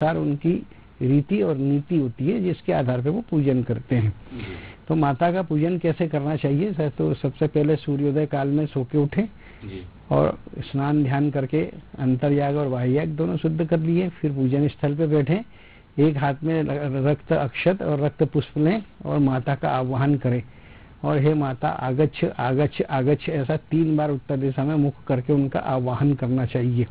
अनुसार उनकी रीति और नीति होती है जिसके आधार पर वो पूजन करते हैं। तो माता का पूजन कैसे करना चाहिए? तो सबसे पहले सूर्योदय काल में सो के उठे और स्नान ध्यान करके अंतर्याग और बाह्ययाग दोनों शुद्ध कर लिए। फिर पूजन स्थल पे बैठे, एक हाथ में रक्त अक्षत और रक्त पुष्प लें और माता का आह्वान करें और हे माता आगच्छ आगच्छ आगच्छ ऐसा 3 बार उत्तर दिशा में मुख करके उनका आह्वान करना चाहिए।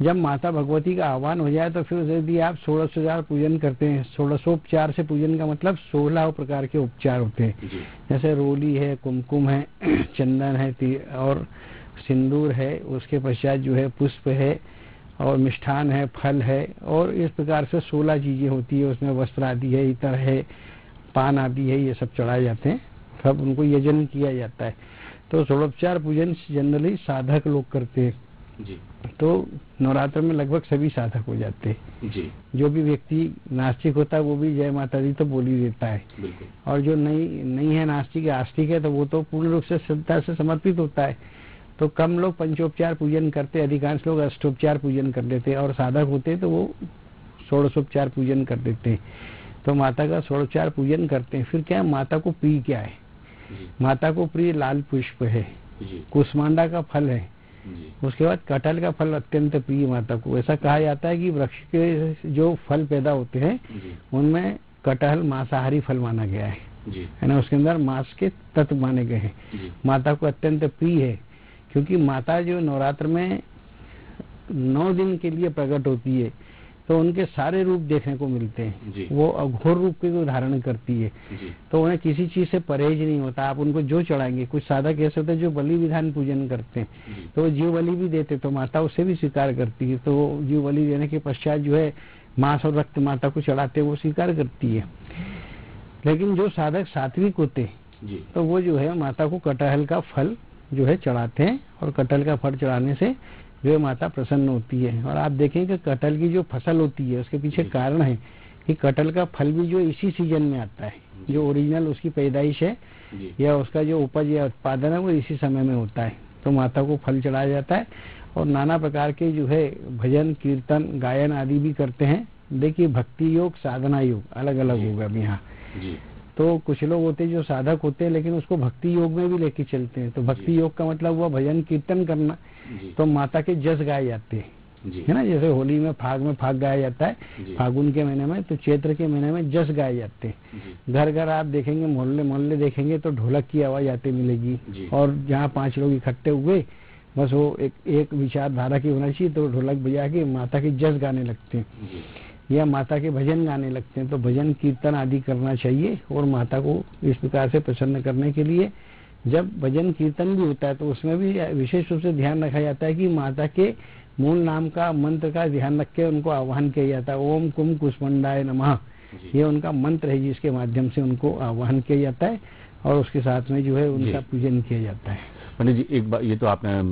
जब माता भगवती का आह्वान हो जाए तो फिर यदि आप 16 पूजन करते हैं, 16 से पूजन का मतलब 16 प्रकार के उपचार होते हैं, जैसे रोली है, कुमकुम है, चंदन है और सिंदूर है, उसके पश्चात जो है पुष्प है और मिष्ठान है, फल है और इस प्रकार से 16 चीजें होती है। उसमें वस्त्र आदि है, इतर है, पान आदि है, ये सब चढ़ाए जाते हैं, सब उनको यजन किया जाता है। तो 16 पूजन जनरली साधक लोग करते हैं जी। तो नवरात्र में लगभग सभी साधक हो जाते हैं जी। जो भी व्यक्ति नास्तिक होता है वो भी जय माता दी तो बोल ही देता है, और जो नहीं है नास्तिक आस्तिक है तो वो तो पूर्ण रूप से श्रद्धा से समर्पित होता है। तो कम लोग पंचोपचार पूजन करते, अधिकांश लोग अष्टोपचार पूजन कर लेते हैं, और साधक होते तो वो 16 पूजन कर देते हैं। तो माता का 16 पूजन करते हैं। फिर क्या है, माता को प्रिय क्या है? माता को प्रिय लाल पुष्प है, कुष्मांडा का फल है, उसके बाद कटहल का फल अत्यंत प्रिय माता को। ऐसा कहा जाता है कि वृक्ष के जो फल पैदा होते हैं उनमें कटहल मांसाहारी फल माना गया है ना, उसके अंदर मांस के तत्व माने गए हैं। माता को अत्यंत प्रिय है क्योंकि माता जो नवरात्र में 9 दिन के लिए प्रकट होती है तो उनके सारे रूप देखने को मिलते हैं। वो अघोर रूप के धारण करती है, तो उन्हें किसी चीज से परहेज नहीं होता। आप उनको जो चढ़ाएंगे, कुछ साधक ऐसे होते हैं जो बलि विधान पूजन करते हैं, तो वो जीव बलि भी देते, तो माता उसे भी स्वीकार करती है। तो जीव बलि देने के पश्चात जो है मांस और रक्त माता को चढ़ाते वो स्वीकार करती है। लेकिन जो साधक सात्विक होते तो वो जो है माता को कटहल का फल जो है चढ़ाते हैं, और कटहल का फल चढ़ाने से जो है माता प्रसन्न होती है। और आप देखें कि कटहल की जो फसल होती है उसके पीछे कारण है कि कटहल का फल भी जो इसी सीजन में आता है, जो ओरिजिनल उसकी पैदाइश है या उसका जो उपज या उत्पादन है वो इसी समय में होता है। तो माता को फल चढ़ाया जाता है और नाना प्रकार के जो है भजन कीर्तन गायन आदि भी करते हैं। देखिए भक्ति योग साधना योग अलग अलग होगा अब यहाँ। तो कुछ लोग होते हैं जो साधक होते हैं लेकिन उसको भक्ति योग में भी लेके चलते हैं। तो भक्ति योग का मतलब हुआ भजन कीर्तन करना। तो माता के जस गाए जाते हैं, है ना, जैसे होली में फाग गाया जाता है फागुन के महीने में, तो चैत्र के महीने में जस गाए जाते हैं। घर घर आप देखेंगे, मोहल्ले देखेंगे तो ढोलक की आवाज आती मिलेगी, और जहाँ 5 लोग इकट्ठे हुए बस वो एक विचारधारा की होना चाहिए तो ढोलक बजा के माता के जस गाने लगते हैं या माता के भजन गाने लगते हैं। तो भजन कीर्तन आदि करना चाहिए, और माता को इस प्रकार से प्रसन्न करने के लिए जब भजन कीर्तन भी होता है तो उसमें भी विशेष रूप से ध्यान रखा जाता है कि माता के मूल नाम का मंत्र का ध्यान रख के उनको आह्वान किया जाता है। ओम कुम कुष्मांडाय नमः, ये उनका मंत्र है जिसके माध्यम से उनको आह्वान किया जाता है और उसके साथ में जो है उनका पूजन किया जाता है। पंडित जी, एक बार ये तो आपने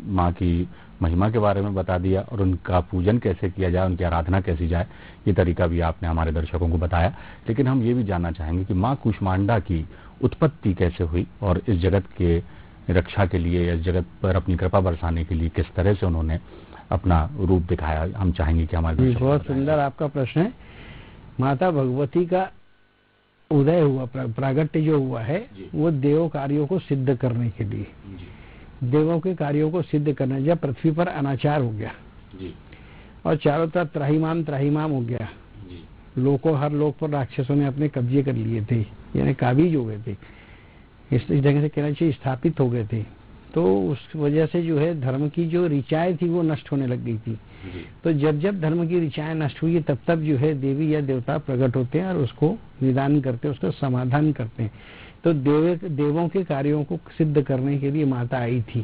माँ की महिमा के बारे में बता दिया और उनका पूजन कैसे किया जाए, उनकी आराधना कैसी जाए, ये तरीका भी आपने हमारे दर्शकों को बताया। लेकिन हम ये भी जानना चाहेंगे कि माँ कुष्मांडा की उत्पत्ति कैसे हुई और इस जगत के रक्षा के लिए, इस जगत पर अपनी कृपा बरसाने के लिए किस तरह से उन्होंने अपना रूप दिखाया, हम चाहेंगे कि हमारे दर्शक। बहुत सुंदर आपका प्रश्न है। माता भगवती का उदय हुआ, प्रागट्य जो हुआ है वो देव कार्यों को सिद्ध करने के लिए, देवों के कार्यों को सिद्ध करने। जब पृथ्वी पर अनाचार हो गया और चारों तरफ त्राहिमाम हो गया, हर लोक पर राक्षसों ने अपने कब्जे कर लिए थे, यानी काबिज हो गए थे, इस ढंग से कहना चाहिए स्थापित हो गए थे। तो उस वजह से जो है धर्म की जो ऋचाएं थी वो नष्ट होने लग गई थी। तो जब धर्म की ऋचाएं नष्ट हुई तब जो है देवी या देवता प्रकट होते हैं और उसको निदान करते हैं, उसका समाधान करते हैं। तो देवों के कार्यों को सिद्ध करने के लिए माता आई थी।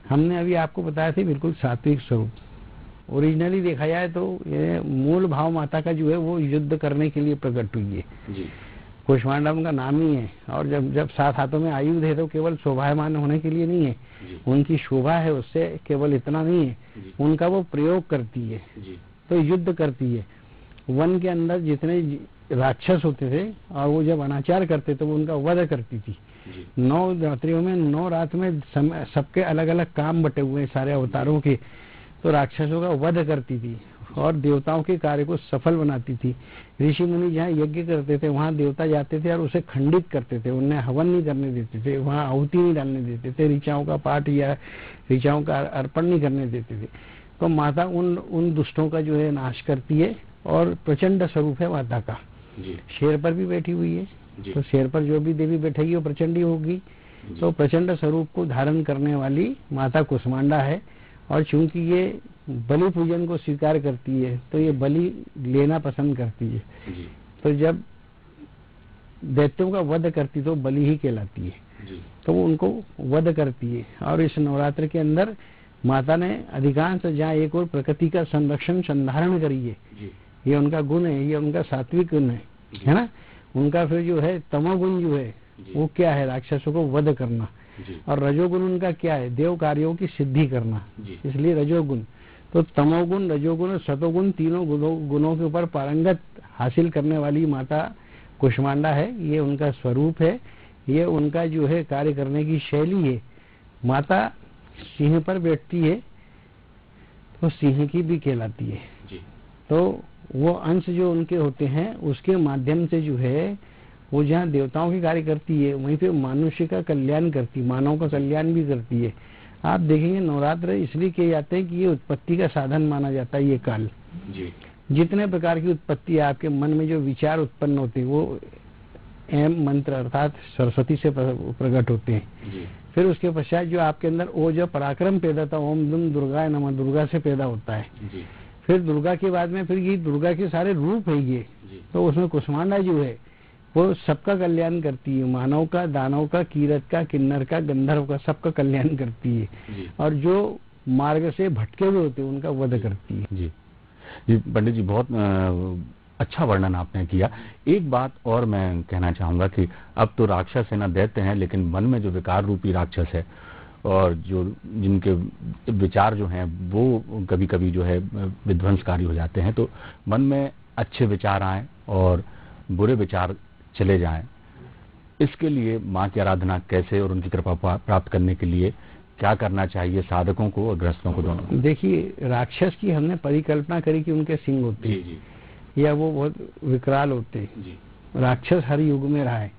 हमने अभी आपको बताया था बिल्कुल सात्विक स्वरूप। ओरिजिनली देखा जाए तो ये मूल भाव माता का जो है वो युद्ध करने के लिए प्रकट हुई है। कुष्मांडा उनका नाम ही है, और जब 7 हाथों में आयुध है तो केवल शोभायमान होने के लिए नहीं है, उनकी शोभा है उससे केवल इतना नहीं है, उनका वो प्रयोग करती है, तो युद्ध करती है। वन के अंदर जितने राक्षस होते थे और वो जब अनाचार करते तो वो उनका वध करती थी। 9 रात्रियों में 9 रात में सबके अलग अलग काम बटे हुए सारे अवतारों के, तो राक्षसों का वध करती थी। और देवताओं के कार्य को सफल बनाती थी। ऋषि मुनि जहाँ यज्ञ करते थे वहां देवता जाते थे और उसे खंडित करते थे, उन्हें हवन नहीं करने देते थे, वहां आहुति नहीं डालने देते थे, ऋचाओं का पाठ या ऋचाओं का अर्पण नहीं करने देते थे। तो माता उन दुष्टों का जो है नाश करती है और प्रचंड स्वरूप है माता का। शेर पर भी बैठी हुई है, तो शेर पर जो भी देवी बैठेगी वो प्रचंड ही होगी। तो प्रचंड स्वरूप को धारण करने वाली माता कुष्मांडा है। और चूंकि ये बलि पूजन को स्वीकार करती है तो ये बलि लेना पसंद करती है। तो जब दैत्यों का वध करती तो बलि ही कहलाती है, तो वो उनको वध करती है। और इस नवरात्र के अंदर माता ने अधिकांश जहाँ एक और प्रकृति का संरक्षण संधारण करी है, ये उनका गुण है, ये उनका सात्विक गुण है ना। उनका फिर जो है तमोगुण जो है वो क्या है, राक्षसों को वध करना। और रजोगुण उनका क्या है, देव कार्यों की सिद्धि करना, इसलिए रजोगुण। तो तमोगुण, रजोगुण, सतोगुण तीनों गुणों के ऊपर पारंगत हासिल करने वाली माता कुष्मांडा है। ये उनका स्वरूप है, ये उनका जो है कार्य करने की शैली है। माता सिंह पर बैठती है तो सिंह की भी कहलाती है। तो वो अंश जो उनके होते हैं उसके माध्यम से जो है वो जहाँ देवताओं की कार्य करती है वहीं पे मनुष्य का कल्याण करती है, मानव का कल्याण भी करती है। आप देखेंगे नवरात्र इसलिए किए जाते हैं कि ये उत्पत्ति का साधन माना जाता है। ये काल जितने प्रकार की उत्पत्ति आपके मन में जो विचार उत्पन्न होते हैं वो एम मंत्र अर्थात सरस्वती से प्रकट होते हैं। फिर उसके पश्चात जो आपके अंदर वो जो पराक्रम पैदा होता है, ओम दुम दुर्गा नमः, दुर्गा से पैदा होता है। फिर दुर्गा के बाद में फिर ये दुर्गा के सारे रूप है ये। तो उसमें कुष्मांडा जो है वो सबका कल्याण करती है, मानव का, दानव का, कीरत का, किन्नर का, गंधर्व का, सबका कल्याण करती है। और जो मार्ग से भटके हुए होते हैं उनका वध करती है। जी पंडित जी, बहुत अच्छा वर्णन आपने किया। एक बात और मैं कहना चाहूंगा कि अब तो राक्षस है ना दैत्य हैं, लेकिन मन में जो विकार रूपी राक्षस है और जो जिनके विचार जो हैं वो कभी कभी जो है विध्वंसकारी हो जाते हैं, तो मन में अच्छे विचार आए और बुरे विचार चले जाएं, इसके लिए माँ की आराधना कैसे और उनकी कृपा प्राप्त करने के लिए क्या करना चाहिए साधकों को और ग्रस्तों को दोनों? देखिए, राक्षस की हमने परिकल्पना करी कि उनके सिंग होते हैं या वो बहुत विकराल होते हैं। राक्षस हर युग में रहा है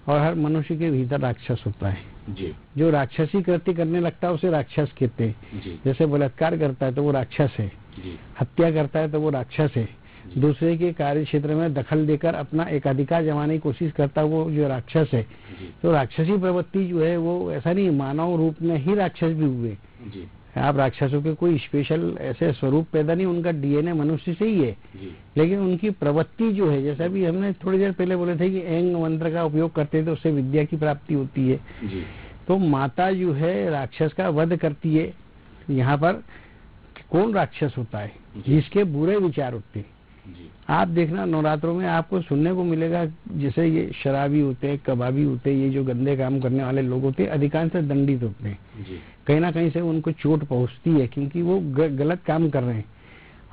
और हर मनुष्य के भीतर राक्षस होता है। जो राक्षसी कृत्य करने लगता है उसे राक्षस कहते हैं। जैसे बलात्कार करता है तो वो राक्षस है, हत्या करता है तो वो राक्षस है, दूसरे के कार्य क्षेत्र में दखल देकर अपना एकाधिकार जमाने की कोशिश करता है वो जो राक्षस है। तो राक्षसी प्रवृत्ति जो है वो ऐसा नहीं, मानव रूप में ही राक्षस भी हुए। आप राक्षसों के कोई स्पेशल ऐसे स्वरूप पैदा नहीं, उनका डीएनए मनुष्य से ही है, लेकिन उनकी प्रवृत्ति जो है, जैसा भी हमने थोड़ी देर पहले बोले थे कि एंग मंत्र का उपयोग करते थे उससे विद्या की प्राप्ति होती है। तो माता जो है राक्षस का वध करती है। यहाँ पर कौन राक्षस होता है? जिसके बुरे विचार होते हैं। आप देखना नवरात्रों में आपको सुनने को मिलेगा जैसे ये शराबी होते हैं, कबाबी होते हैं, ये जो गंदे काम करने वाले लोग होते हैं अधिकांश दंडित होते हैं। कहीं ना कहीं से उनको चोट पहुंचती है क्योंकि वो गलत काम कर रहे हैं।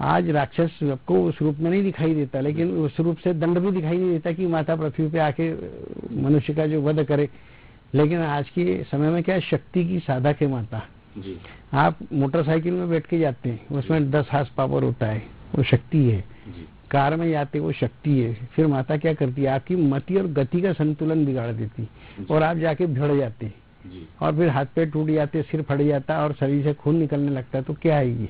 आज राक्षस आपको उस रूप में नहीं दिखाई देता, लेकिन उस रूप से दंड भी दिखाई नहीं देता कि माता पृथ्वी पे आके मनुष्य का जो वध करे। लेकिन आज के समय में क्या शक्ति की साधक है माता। आप मोटरसाइकिल में बैठ के जाते हैं, उसमें 10 हार्स पावर होता है, वो शक्ति है। कार में जाते वो शक्ति है। फिर माता क्या करती है, आपकी मति और गति का संतुलन बिगाड़ देती और आप जाके भिड़ जाते और फिर हाथ पैर टूट जाते, सिर फट जाता और शरीर से खून निकलने लगता है। तो क्या है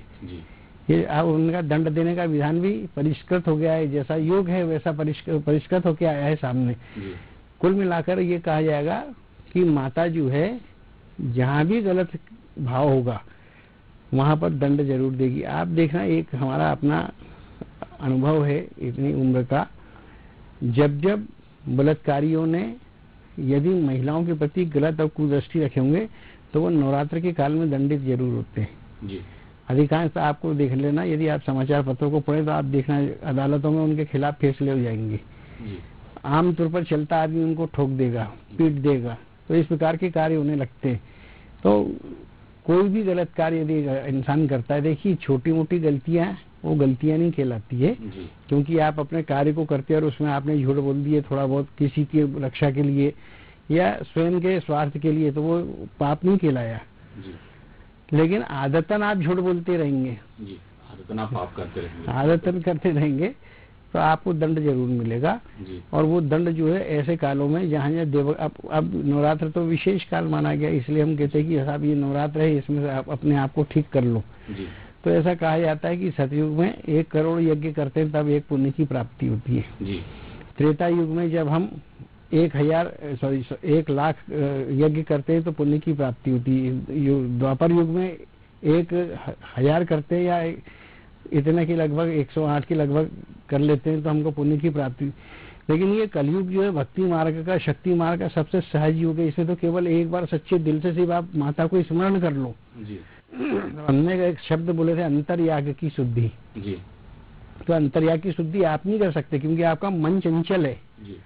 ये अब उनका दंड देने का विधान भी परिष्कृत हो गया है। जैसा योग है वैसा परिष्कृत होकर आया है सामने। कुल मिलाकर ये कहा जाएगा कि माता जो है जहाँ भी गलत भाव होगा वहां पर दंड जरूर देगी। आप देखना, एक हमारा अपना अनुभव है इतनी उम्र का, जब जब बलात्कारियों ने यदि महिलाओं के प्रति गलत और कुदृष्टि रखे होंगे तो वो नवरात्र के काल में दंडित जरूर होते हैं। अधिकांश आपको देख लेना, यदि आप समाचार पत्रों को पढ़े तो आप देखना अदालतों में उनके खिलाफ फैसले हो जाएंगे। आमतौर पर चलता आदमी उनको ठोक देगा, पीट देगा, तो इस प्रकार के कार्य होने लगते हैं। तो कोई भी गलत कार्य यदि इंसान करता है, देखिए छोटी मोटी गलतियां वो गलतियां नहीं कहलाती है, क्योंकि आप अपने कार्य को करते हैं और उसमें आपने झूठ बोल दिए थोड़ा बहुत किसी की रक्षा के लिए या स्वयं के स्वार्थ के लिए, तो वो पाप नहीं कहलाया। लेकिन आदतन आप झूठ बोलते रहेंगे आदतन आप पाप करते रहेंगे, आदतन करते रहेंगे तो आपको दंड जरूर मिलेगा जी। और वो दंड जो है ऐसे कालों में जहाँ देव अब नवरात्र तो विशेष काल माना गया, इसलिए हम कहते हैं कि साहब ये नवरात्र है, इसमें से आप अपने आप को ठीक कर लो जी। तो ऐसा कहा जाता है कि सतयुग में 1 करोड़ यज्ञ करते हैं तब 1 पुण्य की प्राप्ति होती है जी। त्रेता युग में जब हम 1 लाख यज्ञ करते हैं तो पुण्य की प्राप्ति होती है। द्वापर युग में 1000 करते हैं या इतने की लगभग 108 के लगभग कर लेते हैं तो हमको पुण्य की प्राप्ति। लेकिन ये कलयुग जो है भक्ति मार्ग का, शक्ति मार्ग का सबसे सहज युग है। इसमें तो केवल एक बार सच्चे दिल से सिर्फ आप माता को स्मरण कर लो जी। हमने एक शब्द बोले थे अंतर्याग की शुद्धि जी। तो अंतर्याग की शुद्धि आप नहीं कर सकते क्योंकि आपका मन चंचल है जी।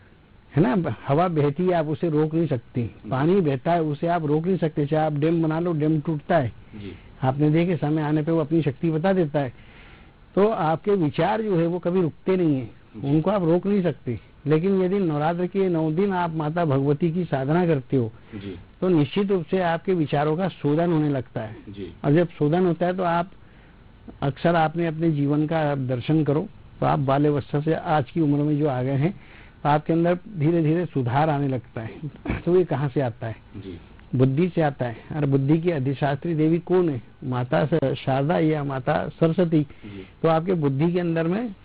है ना। हवा बहती है आप उसे रोक नहीं सकती, पानी बहता है उसे आप रोक नहीं सकते, चाहे आप डैम बना लो डैम टूटता है जी। आपने देखे समय आने पे वो अपनी शक्ति बता देता है। तो आपके विचार जो है वो कभी रुकते नहीं है, उनको आप रोक नहीं सकते। लेकिन यदि नवरात्र के 9 दिन आप माता भगवती की साधना करते हो जी। तो निश्चित रूप से आपके विचारों का शोधन होने लगता है जी। और जब शोधन होता है तो आप अक्सर आपने अपने जीवन का दर्शन करो तो आप बाल्यावस्था से आज की उम्र में जो आ गए हैं तो आपके अंदर धीरे धीरे सुधार आने लगता है। तो ये कहाँ से आता है? जी। बुद्धि से आता है। और बुद्धि की अधिशास्त्री देवी कौन है? माता शारदा या माता सरस्वती। तो आपके बुद्धि के अंदर में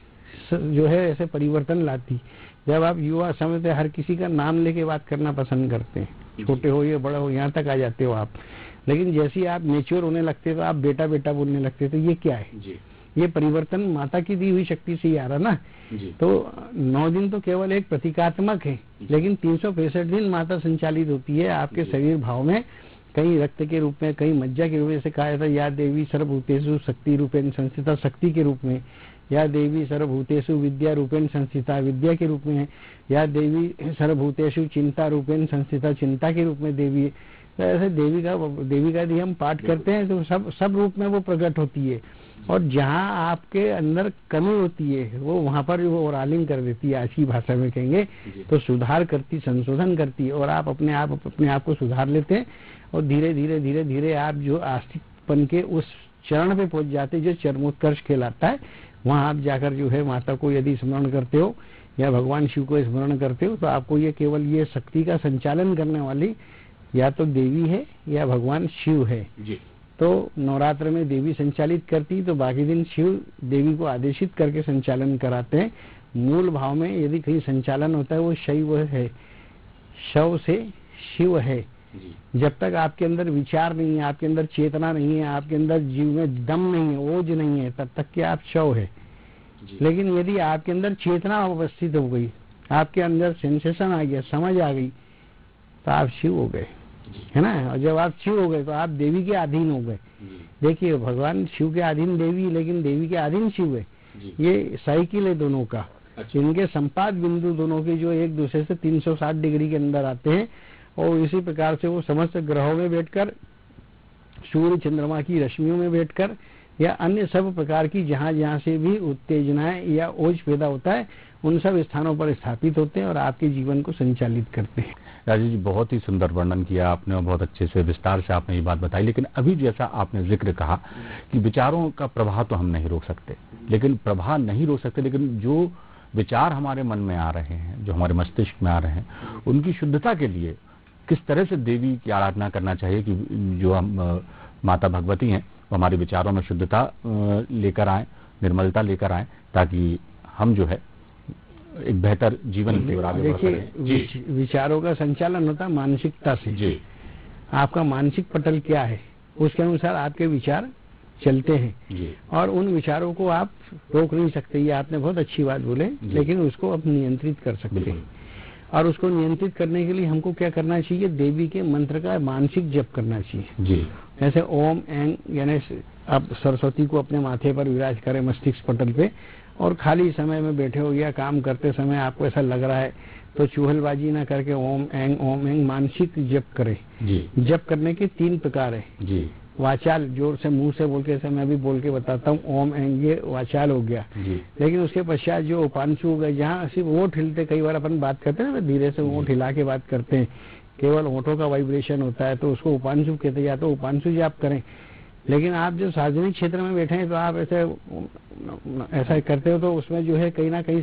जो है ऐसे परिवर्तन लाती। जब आप युवा समय पे हर किसी का नाम लेके बात करना पसंद करते हैं, छोटे हो या बड़ा हो, यहाँ तक आ जाते हो आप। लेकिन जैसे ही आप मेच्योर होने लगते तो आप बेटा बेटा बोलने लगते। तो ये क्या है? जी। ये परिवर्तन माता की दी हुई शक्ति से ही आ रहा ना। जी। तो 9 दिन तो केवल एक प्रतीकात्मक है, लेकिन 365 दिन माता संचालित होती है आपके शरीर भाव में, कहीं रक्त के रूप में, कहीं मज्जा के रूप में। जैसे कहा जाता है या देवी सर्वभूतेषु शक्ति रूपेण संस्थिता, शक्ति के रूप में, या देवी सर्वभूतेषु विद्या रूपेण संस्थिता, विद्या के रूप में है, या देवी सर्वभूतेषु चिंता रूपेण संस्थिता, चिंता के रूप में देवी है। तो ऐसे देवी का यदि हम पाठ करते हैं तो सब रूप में वो प्रकट होती है। और जहाँ आपके अंदर कमी होती है वो वहाँ पर वो ओरालिंग कर देती है, आज की भाषा में कहेंगे तो सुधार करती, संशोधन करती है और आप अपने आप को सुधार लेते हैं। और धीरे धीरे धीरे धीरे आप जो आस्तिकपन के उस चरण पे पहुंच जाते हैं जो चरमोत्कर्ष कहलाता है। वहाँ आप जाकर जो है माता को यदि स्मरण करते हो या भगवान शिव को स्मरण करते हो तो आपको ये केवल ये शक्ति का संचालन करने वाली या तो देवी है या भगवान शिव है जी। तो नवरात्र में देवी संचालित करती तो बाकी दिन शिव देवी को आदेशित करके संचालन कराते हैं। मूल भाव में यदि कहीं संचालन होता है वो शैव है, शव से शिव है जी। जब तक आपके अंदर विचार नहीं है, आपके अंदर चेतना नहीं है, आपके अंदर जीव में दम नहीं है, ओज नहीं है, तब तक कि आप शव है। लेकिन यदि आपके अंदर चेतना उपस्थित हो गई, आपके अंदर सेंसेशन आ गया, समझ आ गई, तो आप शिव हो गए, है ना। और जब आप शिव हो गए तो आप देवी के अधीन हो गए। देखिए भगवान शिव के अधीन देवी, लेकिन देवी के अधीन शिव है। ये साइकिल है दोनों का। इनके संपाद बिंदु दोनों के जो एक दूसरे से 360 डिग्री के अंदर आते हैं और इसी प्रकार से वो समस्त ग्रहों में बैठकर, सूर्य चंद्रमा की रश्मियों में बैठकर या अन्य सब प्रकार की जहाँ से भी उत्तेजनाएं या ओज पैदा होता है उन सब स्थानों पर स्थापित होते हैं और आपके जीवन को संचालित करते हैं। राजेश जी, बहुत ही सुंदर वर्णन किया आपने और बहुत अच्छे से विस्तार से आपने ये बात बताई। लेकिन अभी जैसा आपने जिक्र कहा कि विचारों का प्रवाह तो हम नहीं रोक सकते, लेकिन जो विचार हमारे मन में आ रहे हैं, जो हमारे मस्तिष्क में आ रहे हैं, उनकी शुद्धता के लिए किस तरह से देवी की आराधना करना चाहिए कि जो हम माता भगवती हैं वो हमारे विचारों में शुद्धता लेकर आए, निर्मलता लेकर आए, ताकि हम जो है एक बेहतर जीवन की ओर आगे बढ़ सकें। विचारों का संचालन होता है मानसिकता से जी। आपका मानसिक पटल क्या है उसके अनुसार आपके विचार चलते हैं जी। और उन विचारों को आप रोक नहीं सकते, ये आपने बहुत अच्छी बात बोले, लेकिन उसको आप नियंत्रित कर सकते हैं। और उसको नियंत्रित करने के लिए हमको क्या करना चाहिए? देवी के मंत्र का मानसिक जप करना चाहिए जी। जैसे ओम एंग, यानी आप सरस्वती को अपने माथे पर विराज करें मस्तिष्क पटल पे, और खाली समय में बैठे हो या काम करते समय आपको ऐसा लग रहा है तो चूहलबाजी ना करके ओम एंग मानसिक जप करें जी। जप करने के 3 प्रकार है जी। वाचाल, जोर से मुंह से बोल के, मैं अभी बोल के बताता हूँ, ओम एंग, ये वाचाल हो गया जी। लेकिन उसके पश्चात जो उपांशु हो गए, जहाँ सिर्फ ओंठ हिलते, कई बार अपन बात करते हैं ना धीरे से ओंठ हिला के बात करते हैं, केवल ओंठों का वाइब्रेशन होता है तो उसको उपांशु कहते हैं। या तो उपांशु जाप करें लेकिन आप जो सार्वजनिक क्षेत्र में बैठे हैं तो आप ऐसा करते हो तो उसमें जो है कहीं ना कहीं